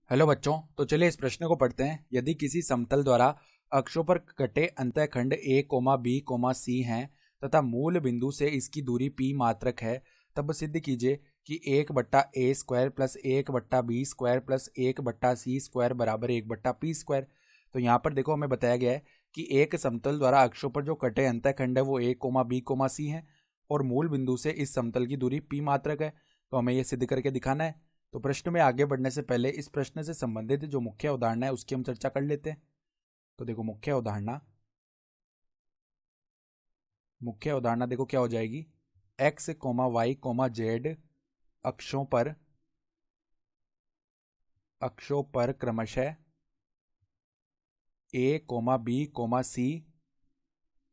Hello बच्चों, तो चलिए इस प्रश्न को पढ़ते हैं। यदि किसी समतल द्वारा अक्षों पर कटे अंतःखंड ए कोमा बी कोमा सी हैं तथा मूल बिंदु से इसकी दूरी p मात्रक है, तब सिद्ध कीजिए कि 1/a² plus 1/b² plus 1/c² बराबर 1/p²। तो यहाँ पर देखो हमें बताया गया है कि एक समतल द्वारा अक्षों पर जो कटे अंतःखंड है वो a comma B comma C है और मूल बिंदु से इस समतल की दूरी p मात्रक है। तो हमें ये सिद्ध करके दिखाना है। तो प्रश्न में आगे बढ़ने से पहले इस प्रश्न से संबंधित जो मुख्य उदाहरण है उसकी हम चर्चा कर लेते हैं। तो देखो मुख्य उदाहरण देखो क्या हो जाएगी। X comma Y comma Z अक्षों पर क्रमशः A comma B comma C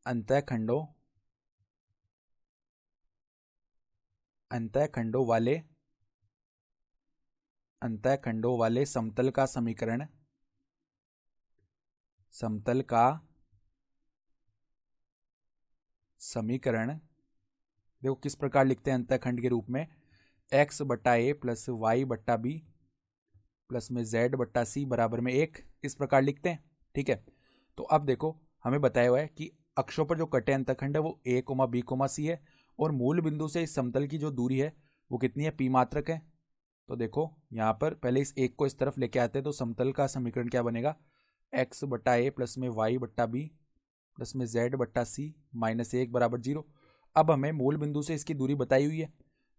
अंतःखंडों अंतःखंडों वाले समतल का समीकरण देखो किस प्रकार लिखते हैं अंतःखंड के रूप में। x/a प्लस y/b प्लस में z/c बराबर में 1, इस प्रकार लिखते हैं। ठीक है, तो अब देखो हमें बताया हुआ है कि अक्षों पर जो कटे अंतःखंड है वो a comma B comma C है और मूल बिंदु से इस समतल की जो दूरी है वो कितनी है, p मात्रक है। तो देखो यहाँ पर पहले इस एक को इस तरफ लेके आते हैं तो समतल का समीकरण क्या बनेगा, x/a प्लस में y/b प्लस में z/c -1 बराबर 0। अब हमें मूल बिंदु से इसकी दूरी बताई हुई है,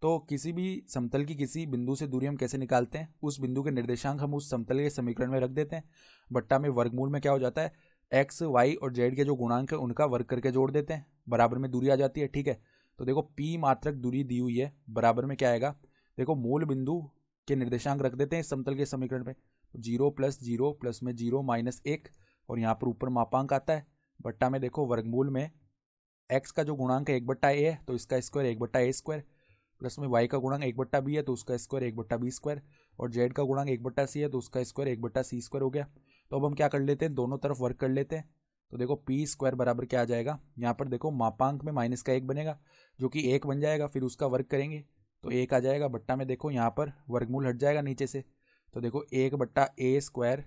तो किसी भी समतल की किसी बिंदु से दूरी हम कैसे निकालते हैं, उस बिंदु के निर्देशांक हम उस समतल के समीकरण में रख देते हैं। बट्टा में वर्गमूल में क्या हो जाता है, एक्स वाई और जेड के जो गुणांक है उनका वर्ग करके जोड़ देते हैं, बराबर में दूरी आ जाती है। ठीक है, तो देखो p मात्रक दूरी दी हुई है, बराबर में क्या आएगा, देखो मूल बिंदु के निर्देशांक रख देते हैं इस समतल के समीकरण में। 0 प्लस में 0 -1 और यहाँ पर ऊपर मापांक आता है, बट्टा में देखो वर्गमूल में x का जो गुणांक है 1/a है तो इसका स्क्वायर 1/a² प्लस में y का गुणांक 1/b है तो उसका स्क्वायर 1/b² और z का गुणांक 1/c है तो उसका स्क्वायर 1/c² हो गया। तो अब हम क्या कर लेते हैं, दोनों तरफ वर्ग कर लेते हैं। तो देखो p² बराबर क्या आ जाएगा, यहाँ पर देखो मापांक में माइनस का 1 बनेगा जो कि 1 बन जाएगा, फिर उसका वर्ग करेंगे तो 1 आ जाएगा। बट्टा में देखो यहाँ पर वर्गमूल हट जाएगा नीचे से, तो देखो 1/a²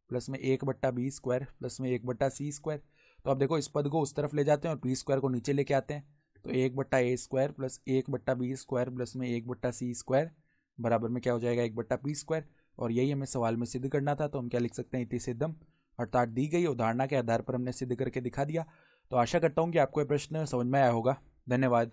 प्लस में 1/b² प्लस में 1/c²। तो अब देखो इस पद को उस तरफ ले जाते हैं और p² को नीचे लेके आते हैं, तो 1/a² प्लस 1/b² प्लस में 1/c² बराबर में क्या हो जाएगा, 1/p²। और यही हमें सवाल में सिद्ध करना था, तो हम क्या लिख सकते हैं, इति सिद्धम, अर्थात दी गई उदाहरणा के आधार पर हमने सिद्ध करके दिखा दिया। तो आशा करता हूँ कि आपको यह प्रश्न समझ में आया होगा। धन्यवाद।